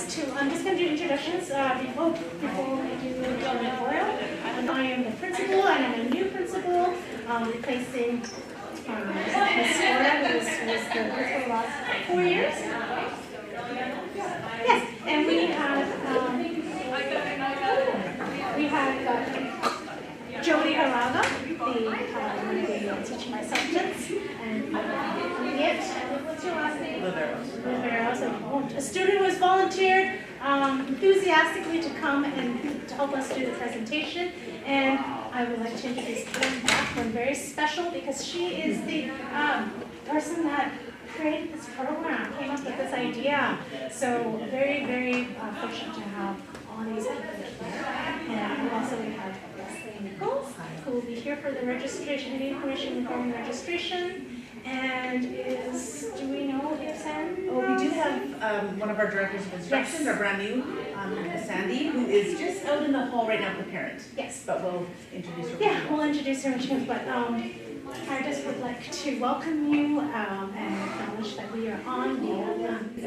I'm just going to do introductions before we do the tutorial. I am the principal, and I'm a new principal, replacing Ms. Flora, who was the principal the last 4 years. Yes, and we have Jody Haraga, teaching my substance, and Elliot, what's your last name? Rivera. So a student who has volunteered enthusiastically to come and to help us do the presentation. And I would like to introduce Karen Blackburn, very special because she is the person that created this program, came up with this idea. So very, very fortunate to have all these people here. And also we have Nichols, who will be here for the registration, any information regarding registration. And do we know if Sandy? Oh, we do have one of our directors of instruction, our brand new, Sandy, who is just out in the hall right now with the parent. Yes. But we'll introduce her. Yeah, we'll introduce her in a minute, but I just would like to welcome you and acknowledge that we are on the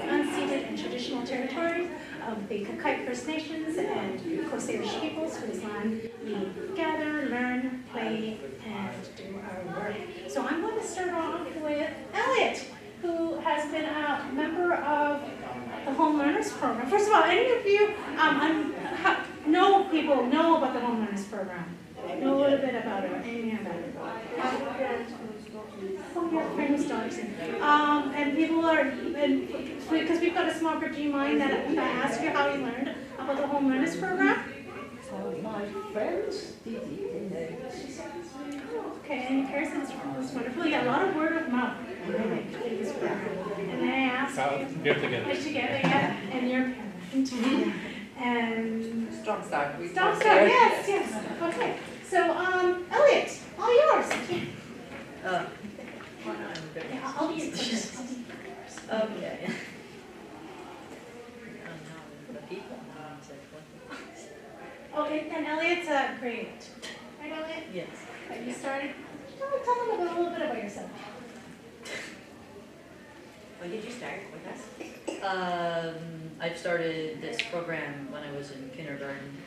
unceded and traditional territory of the Kakite First Nations and Coast Salish peoples, whose land we gather, learn, play, and do our work. So I'm going to start off with Elliot, who has been a member of the Home Learners Program. First of all, any of you know people know about the Home Learners Program? Know a little bit about it, anything about it? Oh, yeah, famous dogs. And people are, because we've got a small group, do you mind that if I ask you how you learned about the Home Learners Program? My friends did it. Okay, and your parents, that's wonderful. You got a lot of word of mouth. And then I asked you, Get together. Yeah, and your parent. And Strong start. Stop, yes. Okay. So, Elliot, all yours. Yeah, I'll be your first. Okay. Okay, and Elliot's grade 8. Right, Elliot? Yes. Okay, you started. Tell them a little bit about yourself. When did you start with us? I started this program when I was in kindergarten.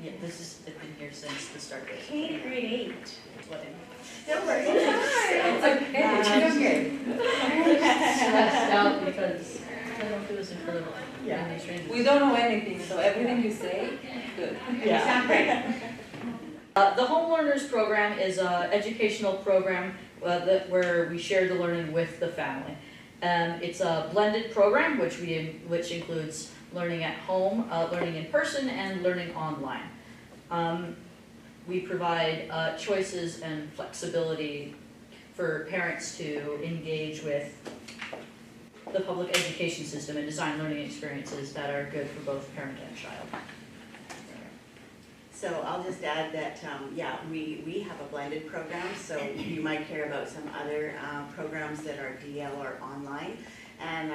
Yeah, I've been here since the start of it. Grade 8. That's what I mean. Don't worry. It's okay. Stressed out because I don't do this in front of strangers. We don't know anything, so everything you say, good. You sound great. The Home Learners Program is an educational program where we share the learning with the family. It's a blended program which includes learning at home, learning in person, and learning online. We provide choices and flexibility for parents to engage with the public education system and design learning experiences that are good for both parent and child. So I'll just add that, we have a blended program, so you might hear about some other programs that are DL or online. And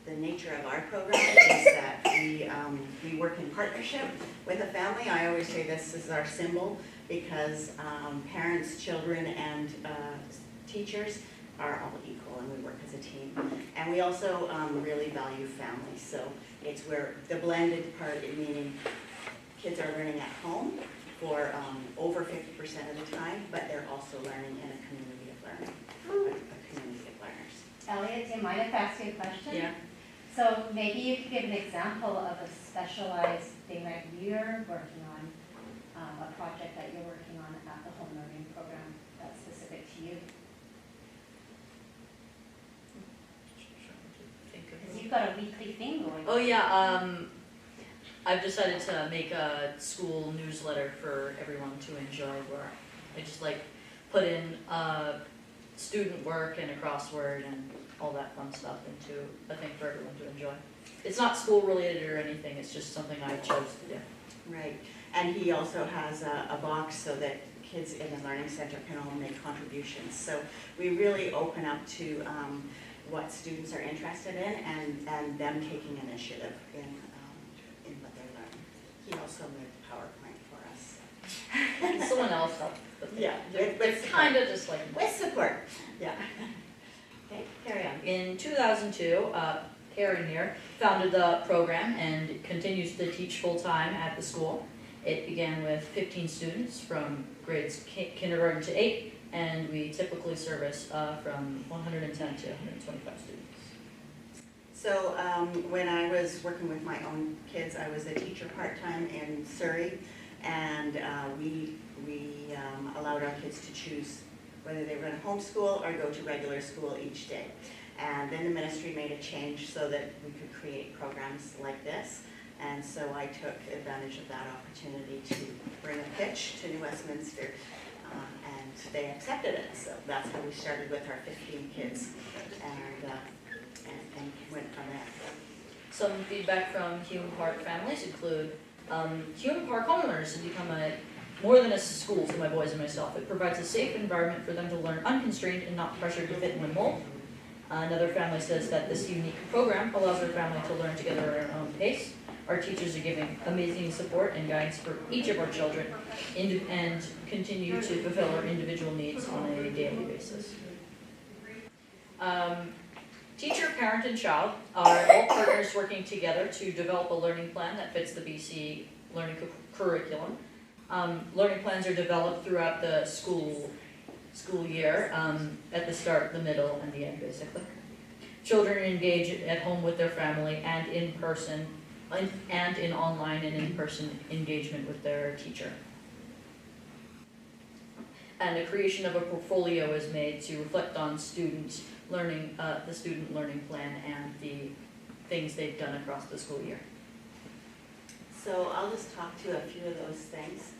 the nature of our program is that we work in partnership with a family. I always say this is our symbol because parents, children, and teachers are all equal, and we work as a team. And we also really value families. So it's where the blended part, meaning kids are learning at home for over 50% of the time, but they're also learning in a community of learning, a community of learners. Elliot, do you mind if I ask you a question? Yeah. So maybe you could give an example of a specialized thing that you're working on, a project that you're working on at the home learning program that's specific to you. Because you've got a weekly thing going. Oh yeah, I've decided to make a school newsletter for everyone to enjoy where I just put in student work and a crossword and all that fun stuff into a thing for everyone to enjoy. It's not school related or anything, it's just something I chose to do. Right, and he also has a box so that kids in the Learning Center can all make contributions. So we really open up to what students are interested in and them taking initiative in what they're learning. He also made the PowerPoint for us. Someone else helped. Yeah, It's kind of just like with support. Yeah. Okay, carry on. in 2002, Karen here, founded the program and continues to teach full-time at the school. It began with 15 students from grades kindergarten to 8, and we typically service from 110 to 125 students. So when I was working with my own kids, I was a teacher part-time in Surrey, and we allowed our kids to choose whether they were going to homeschool or go to regular school each day. And then the ministry made a change so that we could create programs like this. And so I took advantage of that opportunity to bring a pitch to New Westminster, and they accepted it. So that's how we started with our 15 kids, and went from there. Some feedback from Hume Park families include Hume Park homeowners have become more than a school to my boys and myself. It provides a safe environment for them to learn unconstrained and not pressured to fit in the mold. Another family says that this unique program allows their family to learn together at their own pace. Our teachers are giving amazing support and guidance for each of our children and continue to fulfill our individual needs on a daily basis. Teacher, parent, and child are all partners working together to develop a learning plan that fits the BC learning curriculum. Learning plans are developed throughout the school year, at the start, the middle, and the end, basically. Children engage at home with their family and in person, and in online and in-person engagement with their teacher. And the creation of a portfolio is made to reflect on student learning, the student learning plan and the things they've done across the school year. So I'll just talk to a few of those things.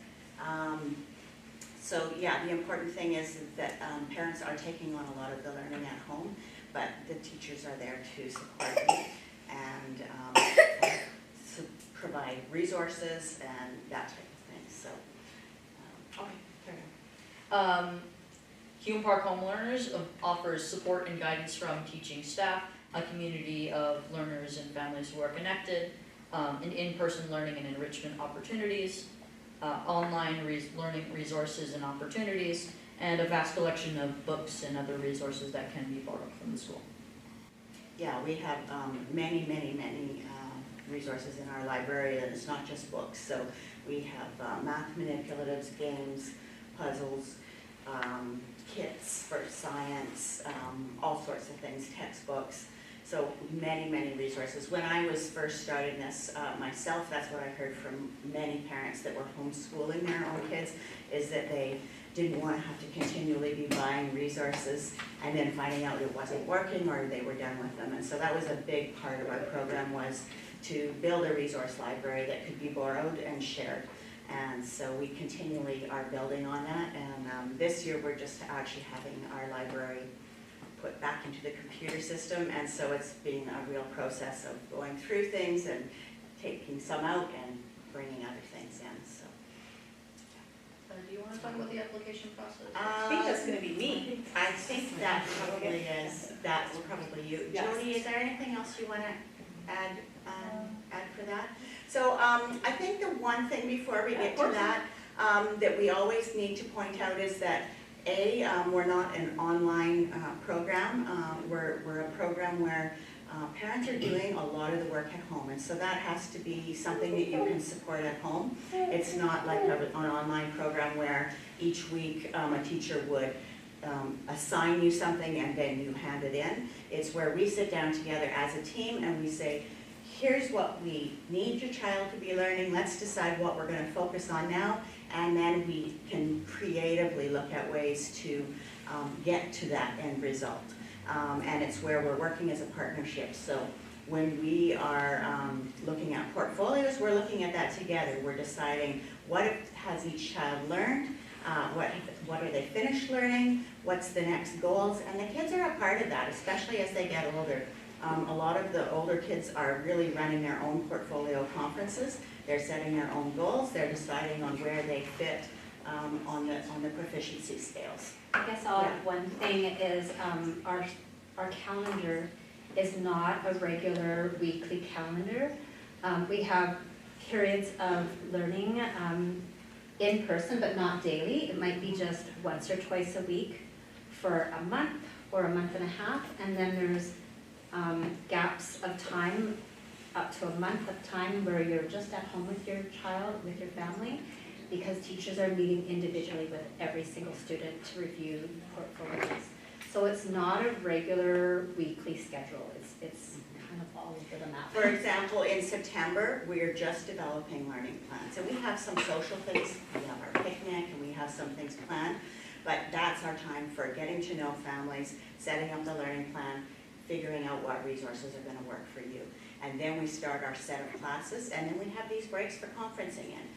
So yeah, the important thing is that parents are taking on a lot of the learning at home, but the teachers are there to support them and provide resources and that type of thing. So, okay, fair enough. Hume Park Home Learners offers support and guidance from teaching staff, a community of learners and families who are connected, and in-person learning and enrichment opportunities, online learning resources and opportunities, and a vast collection of books and other resources that can be borrowed from the school. Yeah, we have many resources in our library, and it's not just books. So we have math manipulatives, games, puzzles, kits for science, all sorts of things, textbooks. So many resources. When I was first starting this myself, that's what I heard from many parents that were homeschooling their own kids, is that they didn't want to have to continually be buying resources and then finding out it wasn't working or they were done with them. And so that was a big part of our program, was to build a resource library that could be borrowed and shared. And so we continually are building on that, and this year we're just actually having our library put back into the computer system, and so it's been a real process of going through things and taking some out and bringing other things in. So, Do you want to talk about the application process? I think that's going to be me. I think that probably is, that's probably you. Yes. Jody, is there anything else you want to add for that? So I think the one thing before we get to that, that we always need to point out is that we're not an online program. We're a program where parents are doing a lot of the work at home, and so that has to be something that you can support at home. It's not like an online program where each week a teacher would assign you something and then you hand it in. It's where we sit down together as a team and we say, here's what we need your child to be learning, let's decide what we're going to focus on now, and then we can creatively look at ways to get to that end result. And it's where we're working as a partnership. So when we are looking at portfolios, we're looking at that together. We're deciding what has each child learned, what are they finished learning, what's the next goals, and the kids are a part of that, especially as they get older. A lot of the older kids are really running their own portfolio conferences. They're setting their own goals. They're deciding on where they fit on the proficiency scales. I guess I'll add one thing is our calendar is not a regular weekly calendar. We have periods of learning in person, but not daily. It might be just once or twice a week for a month or a month and a half, and then there's gaps of time, up to a month of time where you're just at home with your child, with your family, because teachers are meeting individually with every single student to review portfolios. So it's not a regular weekly schedule, it's kind of all over the map. For example, in September, we're just developing learning plans. And we have some social things, we have our picnic, and we have some things planned. But that's our time for getting to know families, setting up the learning plan, figuring out what resources are going to work for you. And then we start our set of classes, and then we have these breaks for conferencing in.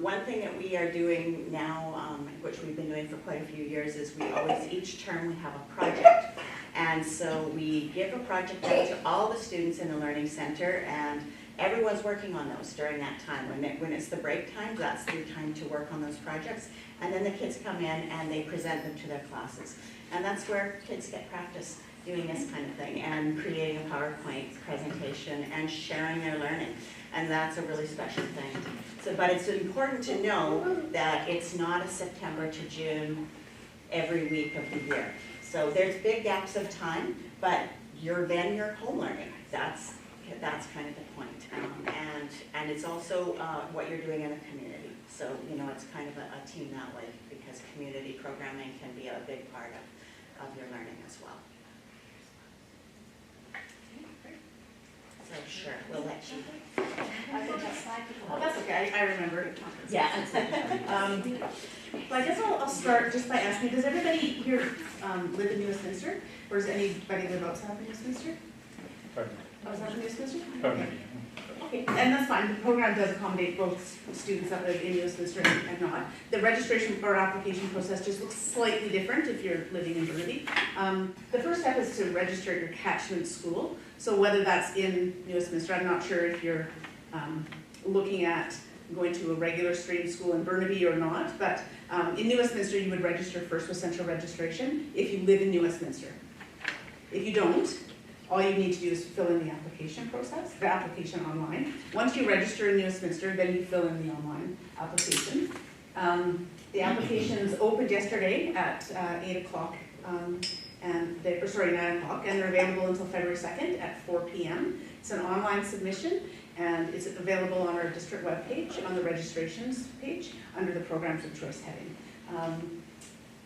One thing that we are doing now, which we've been doing for quite a few years, is we always, each term, we have a project. And so we give a project out to all the students in the Learning Center, and everyone's working on those during that time. When it's the break time, that's their time to work on those projects. And then the kids come in and they present them to their classes. And that's where kids get practice doing this kind of thing, and creating a PowerPoint presentation and sharing their learning. And that's a really special thing. So, but it's important to know that it's not a September to June every week of the year. So there's big gaps of time, but you're home learning. That's kind of the point. And it's also what you're doing in the community. So, you know, it's kind of a team that way, because community programming can be a big part of your learning as well. So sure, we'll let you. Oh, that's okay, I remember. Yeah. Well, I guess I'll start just by asking, does everybody here live in New Westminster? Or does anybody live outside of New Westminster? Outside of New Westminster? Okay, and that's fine. The program does accommodate both students that live in New Westminster and not. The registration or application process just looks slightly different if you're living in Burnaby. The first step is to register at your catchment school. So whether that's in New Westminster, I'm not sure if you're looking at going to a regular stream school in Burnaby or not, but in New Westminster you would register first with central registration if you live in New Westminster. If you don't, all you need to do is fill in the application process, the application online. Once you register in New Westminster, then you fill in the online application. The applications opened yesterday at 8 o'clock, 9 o'clock, and they're available until February 2nd at 4 p.m. It's an online submission, and it's available on our district webpage, on the registrations page, under the Programs of Choice heading.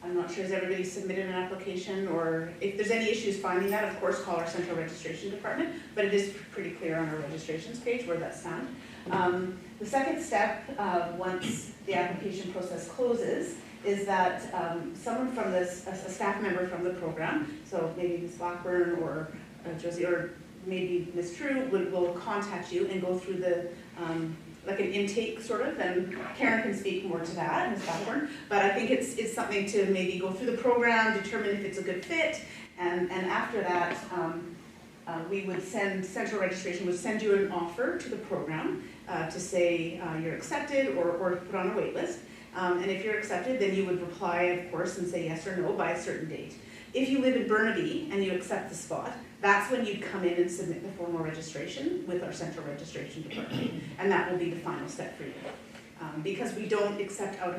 I'm not sure, has everybody submitted an application, or if there's any issues finding that, of course, call our central registration department, but it is pretty clear on our registrations page where that's found. The second step, once the application process closes, is that someone from this, a staff member from the program, so maybe Ms. Blackburn or Josie, or maybe Ms. True, will contact you and go through the like an intake sort of, and Karen can speak more to that, Ms. Blackburn, but I think it's something to maybe go through the program, determine if it's a good fit, and after that, we would send, central registration would send you an offer to the program to say you're accepted or put on a wait list, and if you're accepted, then you would reply, of course, and say yes or no by a certain date. If you live in Burnaby and you accept the spot, that's when you'd come in and submit the formal registration with our central registration department, and that will be the final step for you. Because we don't accept out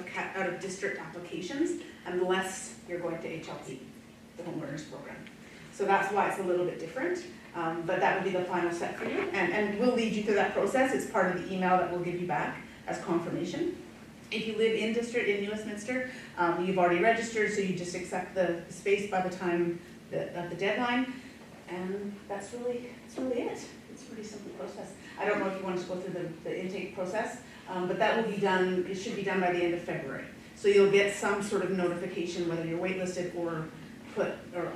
of district applications unless you're going to HLP, the Home Learners Program. So that's why it's a little bit different, but that would be the final step for you, and we'll lead you through that process. It's part of the email that we'll give you back as confirmation. If you live in district in New Westminster, you've already registered, so you just accept the space by the time of the deadline, and that's really it. It's a pretty simple process. I don't know if you want to go through the intake process, but that will be done, it should be done by the end of February. So you'll get some sort of notification whether you're waitlisted or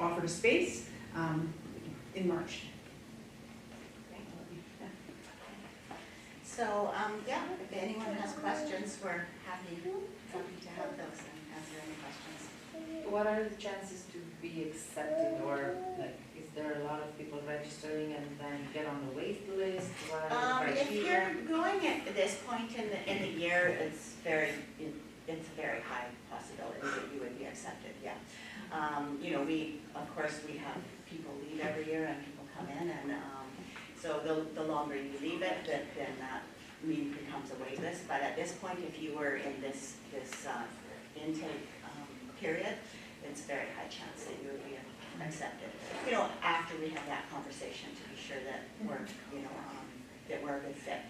offered a space in March. So, yeah, if anyone has questions, we're happy to have those and answer any questions. What are the chances to be accepted, or like, is there a lot of people registering and then get on the wait list? What are the If criteria? you're going at this point in the year, it's a very high possibility that you would be accepted, yeah. You know, of course, we have people leave every year and people come in, and so the longer you leave it, then that becomes a wait list. But at this point, if you were in this intake period, it's a very high chance that you would be accepted. You know, after we have that conversation to be sure that we're, you know, that we're a good fit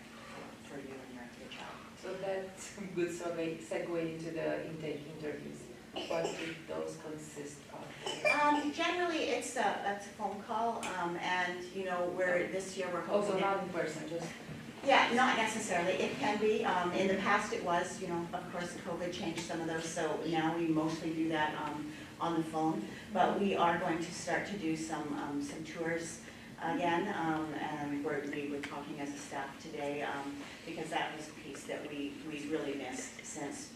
for you and your child. So that's a good segue into the intake interviews. What do those consist of? Generally, it's a phone call, and, you know, this year we're hoping. Also not in person, just. Yeah, not necessarily. It can be. In the past it was, you know, of course, COVID changed some of those, so now we mostly do that on the phone. But we are going to start to do some tours again, and we were talking as a staff today, because that was a piece that we really missed since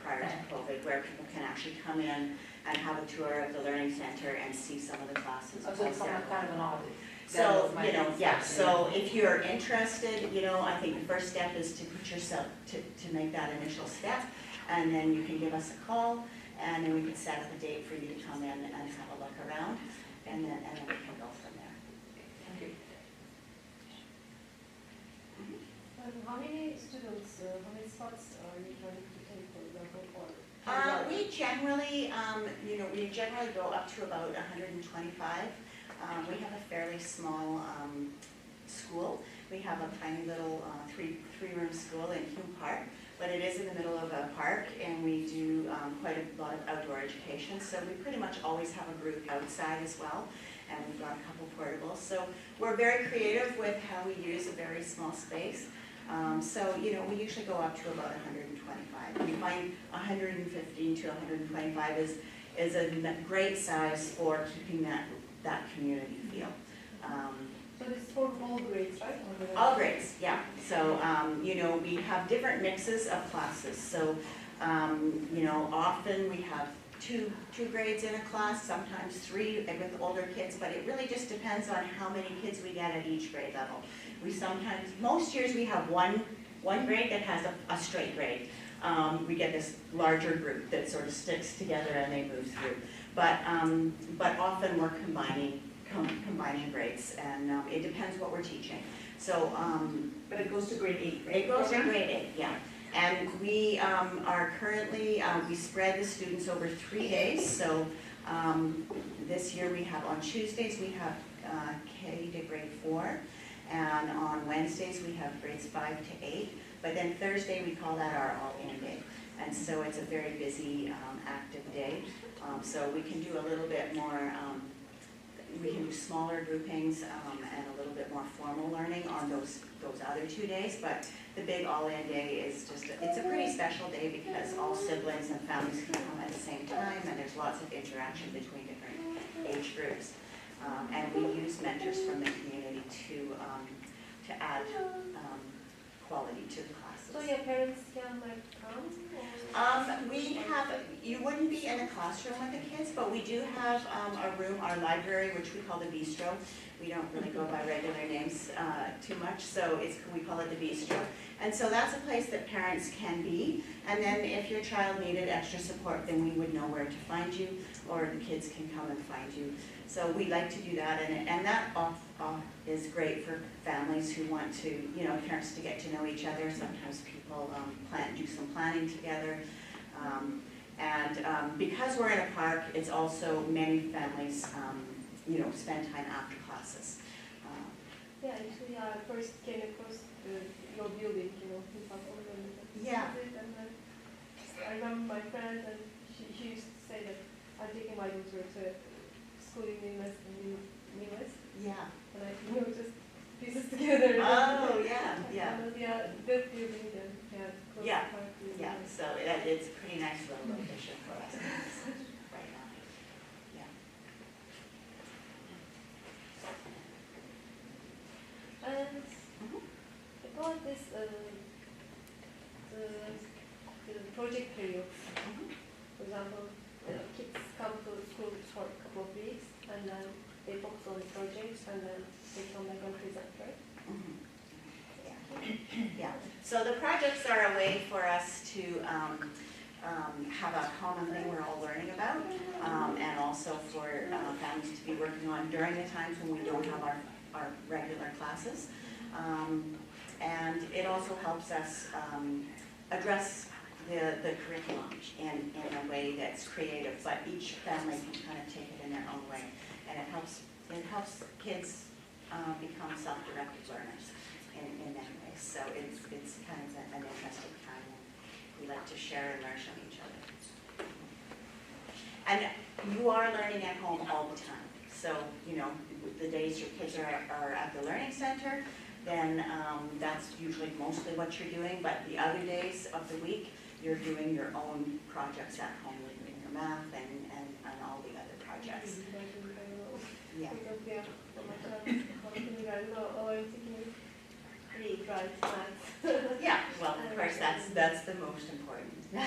prior to COVID, where people can actually come in and have a tour of the Learning Center and see some of the classes. So it's kind of an audit. So, you know, yeah, so if you're interested, you know, I think the first step is to put yourself, to make that initial step, and then you can give us a call, and then we can set up a date for you to come in and have a look around, and then we can go from there. Thank you. How many students, how many spots are you trying to take, for example, or? We generally, you know, we generally go up to about 125. We have a fairly small school. We have a tiny little three-room school in Hume Park, but it is in the middle of a park, and we do quite a lot of outdoor education. So we pretty much always have a group outside as well, and we've got a couple portables. So we're very creative with how we use a very small space. So, you know, we usually go up to about 125. We find 115 to 125 is a great size for keeping that community feel. So this is for all grades, right? All grades, yeah. So, you know, we have different mixes of classes. So, you know, often we have two grades in a class, sometimes 3 with older kids, but it really just depends on how many kids we get at each grade level. We sometimes, most years we have one grade that has a straight grade. We get this larger group that sort of sticks together and they move through. But often we're combining grades, and it depends what we're teaching. So, But it goes to grade 8, right? it goes to grade 8, yeah. And we are currently, we spread the students over 3 days. So this year we have, on Tuesdays we have K to grade 4, and on Wednesdays we have grades 5 to 8. But then Thursday we call that our all-in day. And so it's a very busy, active day. So we can do a little bit more, we can do smaller groupings and a little bit more formal learning on those other 2 days. But the big all-in day is just, it's a pretty special day because all siblings and families can come at the same time, and there's lots of interaction between different age groups. And we use mentors from the community to add quality to the classes. So your parents can like come? We have, you wouldn't be in a classroom with the kids, but we do have a room, our library, which we call the bistro. We don't really go by regular names too much, so we call it the bistro. And so that's a place that parents can be. And then if your child needed extra support, then we would know where to find you, or the kids can come and find you. So we like to do that, and that is great for families who want to, you know, parents to get to know each other. Sometimes people do some planning together. Because we're in a park, it's also many families, you know, spend time after classes. Yeah, actually, I first came across your building, you know, in South Oregon. Yeah. And then I remember my friend, and she used to say that I'm taking my daughter to school in the US. Yeah. And I, you know, just pieces together. Oh, yeah, yeah. Yeah, good building and yeah, close Yeah, to park. Yeah, so it's a pretty nice little location for us right now. Yeah. And about this, the project periods, for example, kids come to school for a couple of weeks, and then they focus on the projects, and then they come back and present, right? Yeah, so the projects are a way for us to have a common thing we're all learning about, and also for families to be working on during the times when we don't have our regular classes. And it also helps us address the curriculum in a way that's creative, but each family can kind of take it in their own way. And it helps kids become self-directed learners in many ways. So it's kind of an interesting time. We like to share and learn from each other. And you are learning at home all the time. So, you know, the days your kids are at the learning center, then that's usually mostly what you're doing. But the other days of the week, you're doing your own projects at home, you're doing your math and all the other projects. Yeah. Because we have so much how kindergarten always taking read, write, math. Yeah, well, of course, that's the most important. Yeah.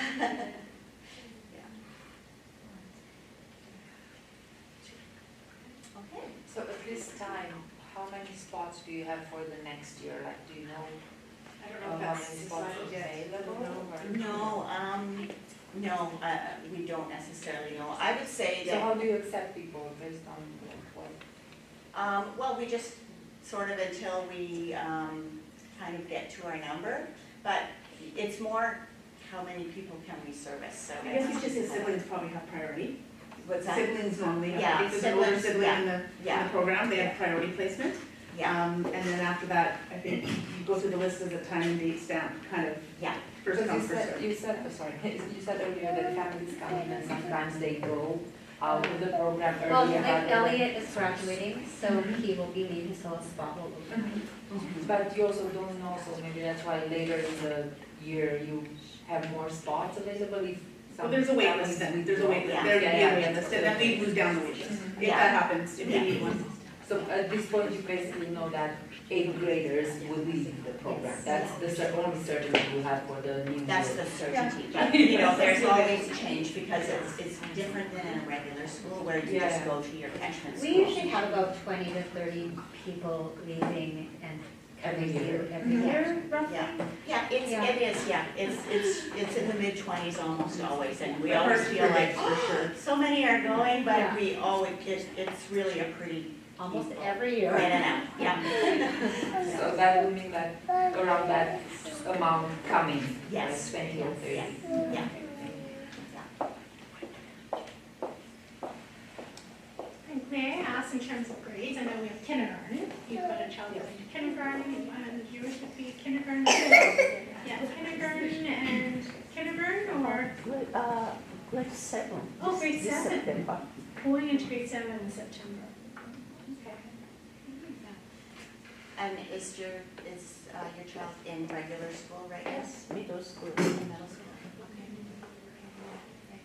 Okay. So at this time, how many spots do you have for the next year? Like, do you know I don't know if how that's many spots are decided yet. available? or- No, we don't necessarily know. I would say So that, how do you accept people based on what? well, we just sort of until we kind of get to our number, but it's more how many people can we service, so. I guess it's just that siblings probably have priority. What's that? Siblings normally Yeah, have, if there's an older siblings, sibling in the Yeah, program, they have priority placement. yeah, And then after that, I think you go through the list as a time and date stamp, kind of yeah. first come, first served. You said earlier that families come in and sometimes they go out of the program Well, earlier. Nick rather than- Elliott is graduating, so he will be leaving, so a spot will open. But you also don't know, so maybe that's why later in the year you have more spots available if some. Well, there's a wait families list then, there's a wait list, Yeah. there'd be Yeah, a yeah. wait list, and then we move down the wait list. If Yeah. that happens, if we Yeah. need one. So at this point, you basically know that 8th graders will leave the program. Yes. That's the only certainty you have for the new year. That's the certainty, but you know, there's always change because it's different than in a regular school where you just Yeah. go to your catchment school. We usually have about 20 to 30 people leaving and every year, roughly. Yeah, yeah, Yeah. it is, yeah, it's in the mid-20s almost always, and we always feel like, oh, so many are going, but Yeah. we always, it's really a pretty Almost people every in year. and out, yeah. So that would mean that around that amount coming, like Yes. 20 or 30. Yeah. And may I ask in terms of grades, I know we have kindergarten, you've got a child going to kindergarten, and yours would be kindergarten. Yeah, kindergarten and kindergarten or, Grade 7. oh, grade This 7, September. going into grade 7 in September. Okay. And is your child in regular school right now? Yes, middle school. In middle school? Okay.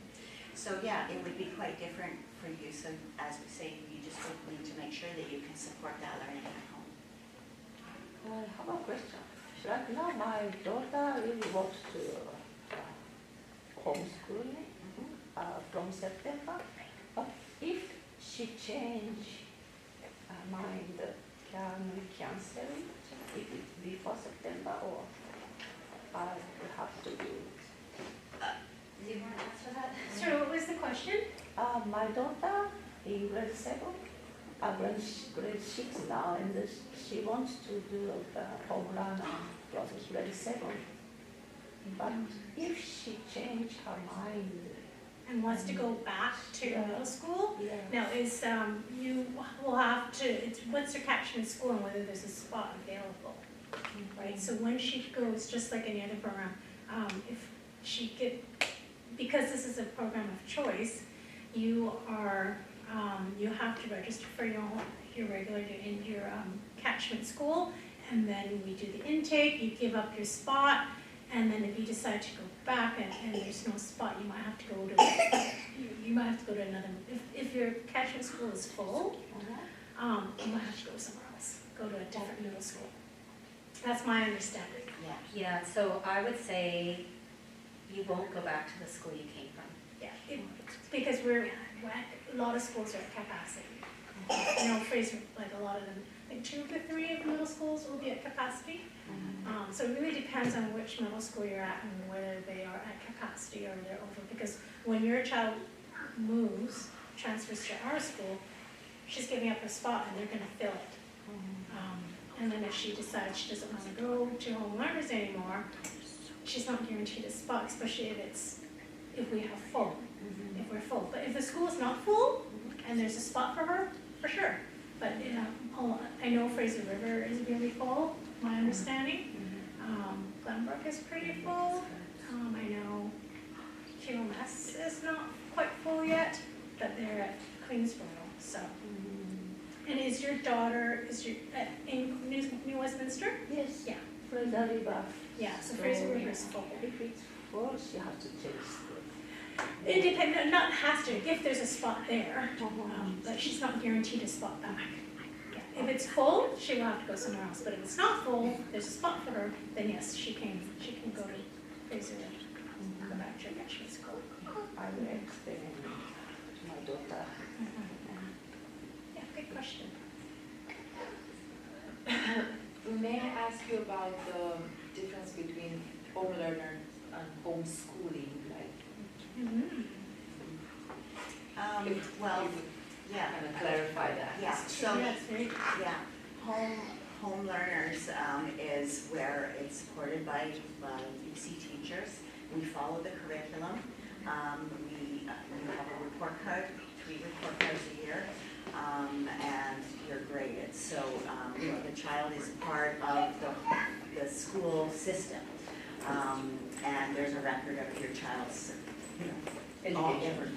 So yeah, it would be quite different for you, so as we say, you just need to make sure that you can support that learning at home. I have a question. Right now, my daughter really wants to homeschooling from September. But if she change mind, can we cancel it if it's before September, or I have to do it? Do you want to answer that? So what was the question? My daughter in grade 7, grade 6 now, and she wants to do home learning process grade 7. But if she change her mind, And wants to go back to middle school? yeah, Now, is, you will have to, it's, what's her catchment school and whether there's a spot available, right? So when she goes, just like any other program, if she get, because this is a program of choice, you are, you have to register for your regular, in your catchment school, and then we do the intake, you give up your spot, and then if you decide to go back and there's no spot, you might have to go to, you might have to go to another, if your catchment school is full, you might have to go somewhere else, go to a different middle school. That's my understanding. Yeah. Yeah, so I would say you won't go back to the school you came from. Yeah, because a lot of schools are at capacity. You know, Fraser, like a lot of them, like 2 of the 3 of the middle schools will be at capacity. So it really depends on which middle school you're at and whether they are at capacity or they're over. Because when your child moves, transfers to our school, she's giving up her spot and they're gonna fill it. And then if she decides she doesn't wanna go to home learners anymore, she's not guaranteed a spot, especially if we have full, if we're full. But if the school is not full and there's a spot for her, for sure. But I know Fraser River is really full, my understanding. Glenbrook is pretty full. I know QMS is not quite full yet, but they're at Queensboro, so. And is your daughter, in New Westminster? Yes. Yeah. Fraser River. Yeah, so Fraser River is full. If it's full, she has to change school. It depends, not has to, if there's a spot there, but she's not guaranteed a spot back. Yeah. If it's full, she will have to go somewhere else, but if it's not full, there's a spot for her, then yes, she can go to Fraser River, go back to her national school. I will explain to my daughter. Yeah, good question. May I ask you about the difference between home learner and homeschooling, like, Well, yeah. kind of clarify that? Yeah, so, Yeah, it's very, yeah, home learners is where it's supported by UC teachers. We follow the curriculum. We have a report card, 3 report cards a year, and you're graded. So, the child is part of the school system. And there's a record of your child's,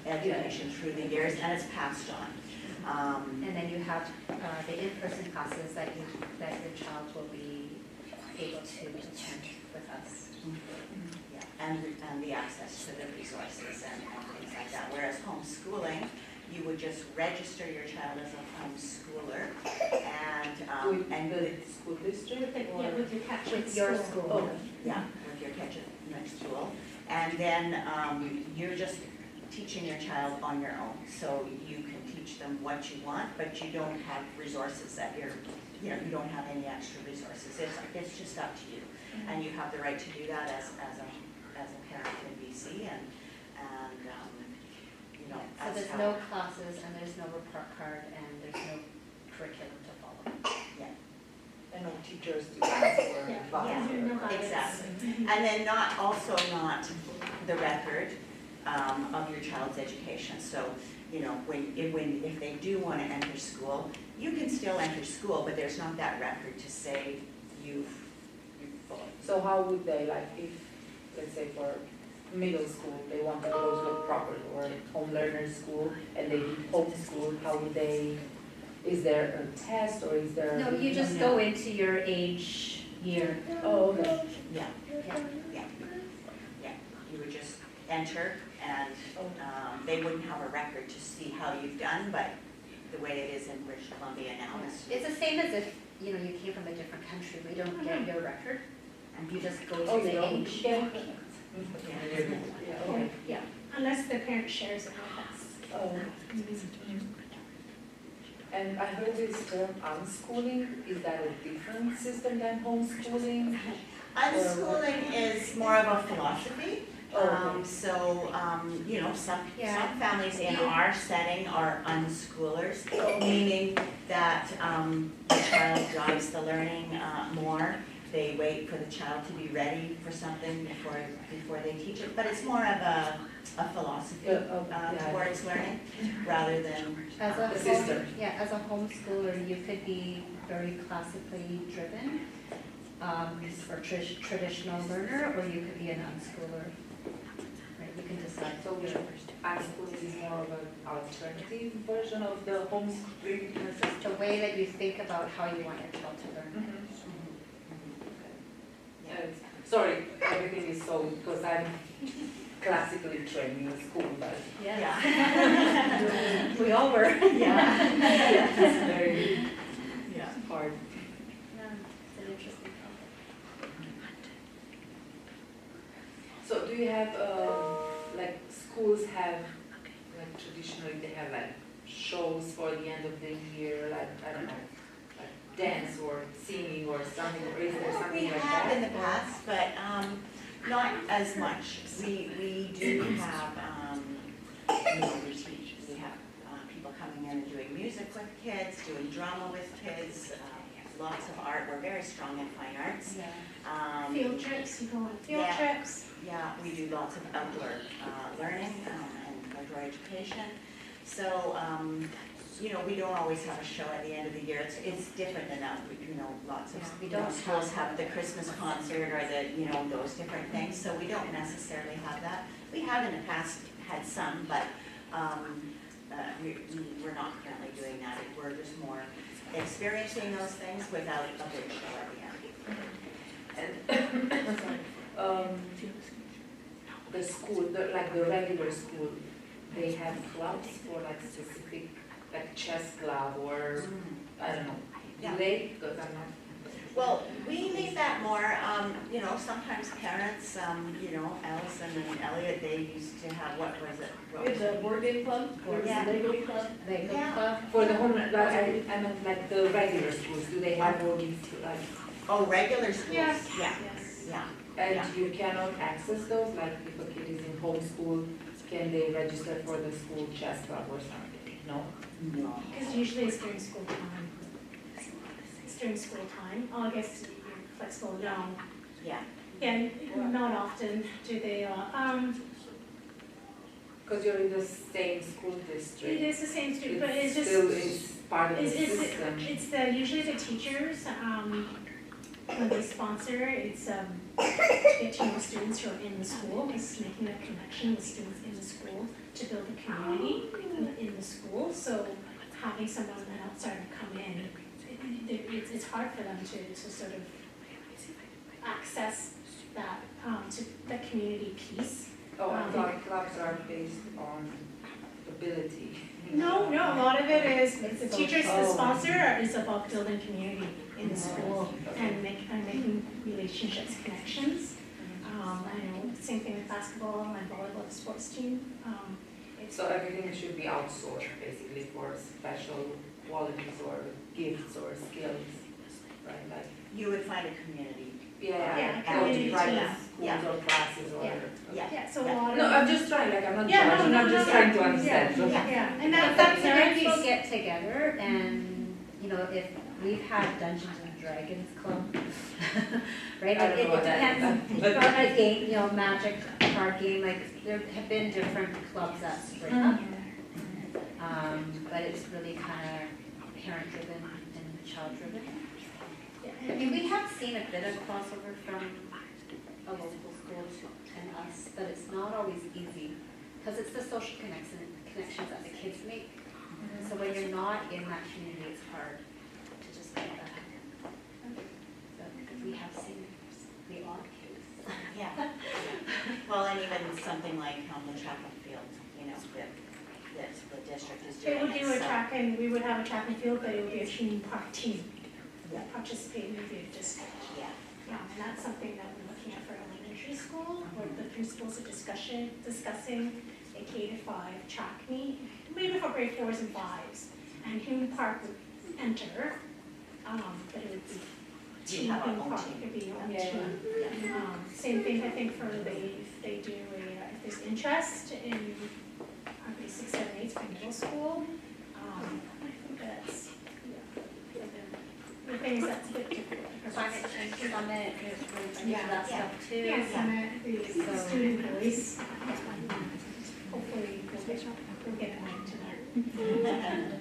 education through the years, and it's passed on. And then you have the in-person classes that your child will be able to attend with us. Yeah, and the access to the resources and things like that. Whereas homeschooling, you would just register your child as a homeschooler and With the school district or? yeah, with your catchment With your school. school. yeah, with your catchment school. And then you're just teaching your child on your own. So you can teach them what you want, but you don't have resources that you don't have any extra resources. It's just up to you. And you have the right to do that as a parent in BC and So as there's how- no classes and there's no report card and there's no curriculum to follow. And no teachers to ask for Yeah. advice. Yeah. No bias. Exactly. And then not the record of your child's education. So, if they do want to enter school, you can still enter school, but there's not that record to say you've So how would they, like, if, let's say for middle school, they want to go to a proper or home learner school and they do homeschool, how would they, is there a test or is there? No, you just go into your age year. Oh, okay. Yeah. You would just enter and they wouldn't have a record to see how you've done, but the way it is in British Columbia now is. It's the same as if, you came from a different country. We don't get your record. And you just go Oh, to you the don't? age. Yeah. Yeah, Okay. yeah, unless the parent shares it with us. Oh. And I heard this term unschooling, is that a different system than homeschooling? Unschooling is more of a philosophy. Okay. Some families in our setting are unschoolers, meaning that the child drives the learning more. They wait for the child to be ready for something before they teach it. But it's more of a philosophy towards learning rather than As a The system. as a homeschooler, you could be very classically driven, or traditional learner, or you could be an unschooler. Right, you can decide. So unschooling is more of an alternative version of the homeschooling method? The way that you think about how you want your child to learn. Sorry, everything is so, because I'm classically trained in school, but Yeah. We all were. Yeah. it's very Yeah. hard. Yeah, it's an interesting topic. So do you have, like schools have, like traditionally they have like shows for the end of the year, like, I don't know, like dance or singing or something, or is there something We like have that? in the past, but not as much. We do have, we have people coming in and doing music with kids, doing drama with kids, lots of art, we're very strong in fine arts. Field trips, you go on field Yeah. trips. Yeah, we do lots of outdoor learning and outdoor education. So, we don't always have a show at the end of the year. It's different than that. Lots of We don't schools have the Christmas concert or those different things. So we don't necessarily have that. We have in the past had some, but we're not currently doing that. We're just more experiencing those things without a big show at the end. And the school, the regular school, they have clubs for like specific, like chess club or, I don't know, Yeah. do they? Because I'm not. Well, we leave that more, sometimes parents, Allison and Elliot, they used to have, what was it? What was With the board game club, or Yeah. the Lego club. Lego Yeah. club. For the home, like, I meant like the regular schools, do they have all these, like, Oh, regular schools? Yes. Yeah, Yes. yeah. and Yeah. you cannot access those, like if a kid is in homeschool, can they register for the school chess club or something? No? No. Because usually it's during school time. It's during school time. Oh, I guess you're flexible, no. Yeah. Yeah, not often do they, Because you're in the same school district. it is the same student, but it's It just. still is part of the system. It's usually the teachers, when they sponsor, it's, to get to know students who are in the school, it's making a connection with students in the school to build a community in the school, so having someone on the outside come in, it's hard for them to sort of access that, to the community piece. Oh, I thought clubs are based on ability. No, a lot of it is, the teachers, the Oh. sponsor is about building community in the school and making relationships, connections. I know, same thing with basketball and volleyball, the sports team. So everything should be outsourced basically for special qualities or gifts or skills, right? Like, You would find a community. Yeah, go to community private team. schools Yeah. or classes or. Yeah. Yeah. Yeah, so a Yeah. lot of. No, I'm just trying, like, I'm not Yeah, no, judging, no, I'm just no, trying to yeah, understand. So- Yeah, and that's a Parents good will piece. get together and, if we've had Dungeons and Dragons Club, right? I Like, don't know what that depends, is. or a game, magic card game, like, there have been different clubs that spring up. But it's really kind of parent-driven and child-driven. I mean, we have seen a bit of crossover from a local school and us, but it's not always easy, because it's the social connections that the kids make. So when you're not in that community, it's hard to just make that happen. So we have seen the odd case. Yeah. Well, and even something like the track and field, that the district is doing. They would do a so- track and, we would have a track and field, but it would be a team park team Yeah. that participated in the district. Yeah. And that's something that we're looking at for elementary school, where the principals are discussing a K-5 track meet, maybe for grade 4s and 5s. And Hume Park would enter, but it would be You team have our Hume own Park, team. it'd be your own Yeah. team. Same thing, I think, for if they do if there's interest in, grade 6, 7, 8 for middle school, I think that's, the thing is that's a bit difficult. Climate change summit is really into that Yeah. stuff too. Yes, and the student voice, hopefully we'll get more into that.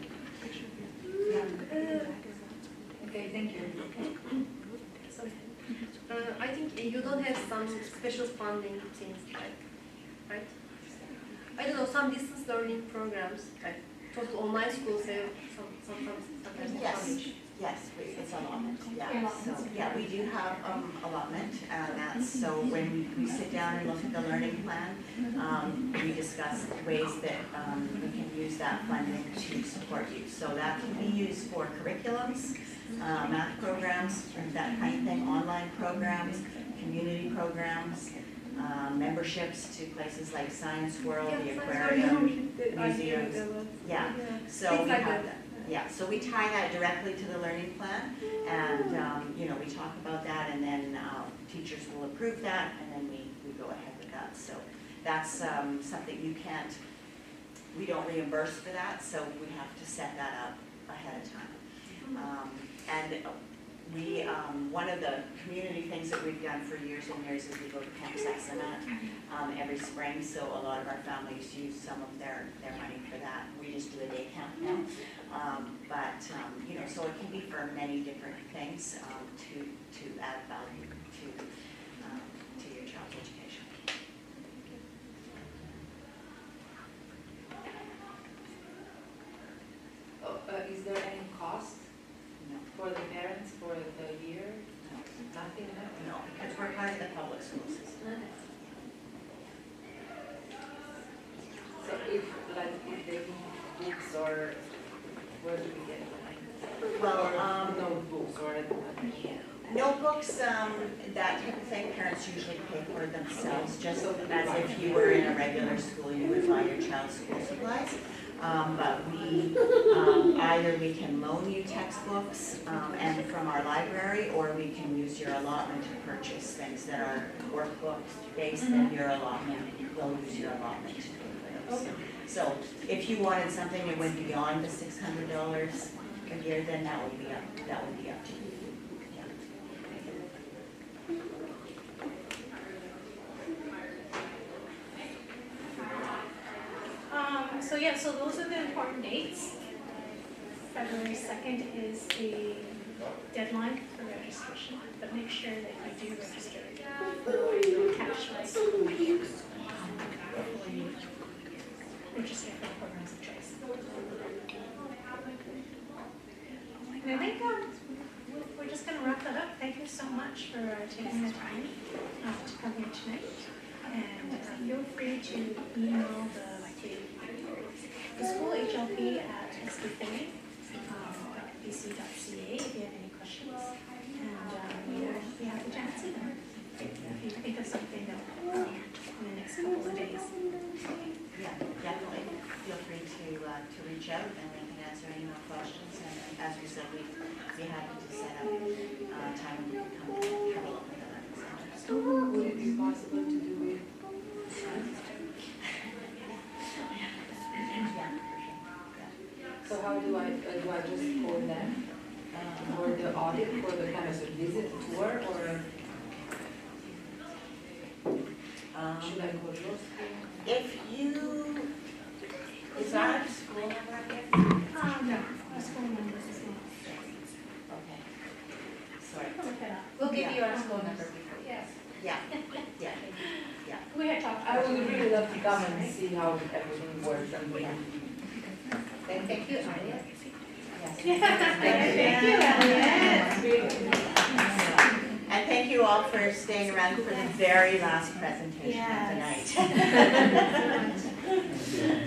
Okay, thank you. So, I think you don't have some special funding things, right? I don't know, some distance learning programs, like total online schools have sometimes Yes. funding. Yes, it's allotment, Yeah, yeah. allotment. So, yeah, we do have allotment, that's, so when we sit down and look at the learning plan, we discuss ways that we can use that funding to support you. So that can be used for curriculums, math programs, that kind of thing, online programs, community programs, memberships to places like Science World, the aquarium, museums. Yeah, so Things we like have that. that. Yeah, so we tie that directly to the learning plan, and, we talk about that, and then teachers will approve that, and then we go ahead with that. So that's something we don't reimburse for that, so we have to set that up ahead of time. And we, one of the community things that we've done for years and years is we go to Camp Sexamat every spring, so a lot of our families use some of their money for that. We just do a day camp now. You know, so it can be for many different things to add value to your child's education. Is there any cost No. for the parents for the year? Nothing? No, because we're part of the public school system. So if they need books or where do we get them? Well, Notebooks or notebooks, that type of thing, parents usually pay for themselves, just as if you were in a regular school, you would buy your child's school supplies. But we, either we can loan you textbooks and from our library, or we can use your allotment to purchase things that are workbooks based in your allotment. We'll use your allotment to pay for those. So if you wanted something that went beyond the $600 a year, then that would be up to you. So those are the important dates. February 2nd is the deadline for registration, but make sure that you do register for cashless. Register for programs of choice. And I think we're just going to wrap that up. Thank you so much for taking the time to come here tonight. And feel free to email the school HLP at sbphilly.bc.ca if you have any questions. And we'll be happy to answer them if you think of something that in the next couple of days. Yeah, definitely. Feel free to reach out and we can answer any more questions. And as we said, we'd be happy to set up time when you can come and have a look at that. So would it be possible to do it? So how do I just call them for the audit, for the kind of visit tour, or should I call your school? If you, is our school number up here? No, our school numbers is not. Okay. Sorry. Look it up. We'll give you our school number before. Yes. Yeah, yeah. We had talked I about would really love to come and see how everything works and we Thank you, Aria. Thank you, Elliot. And thank you all for staying around for the very last presentation of the night. Yes.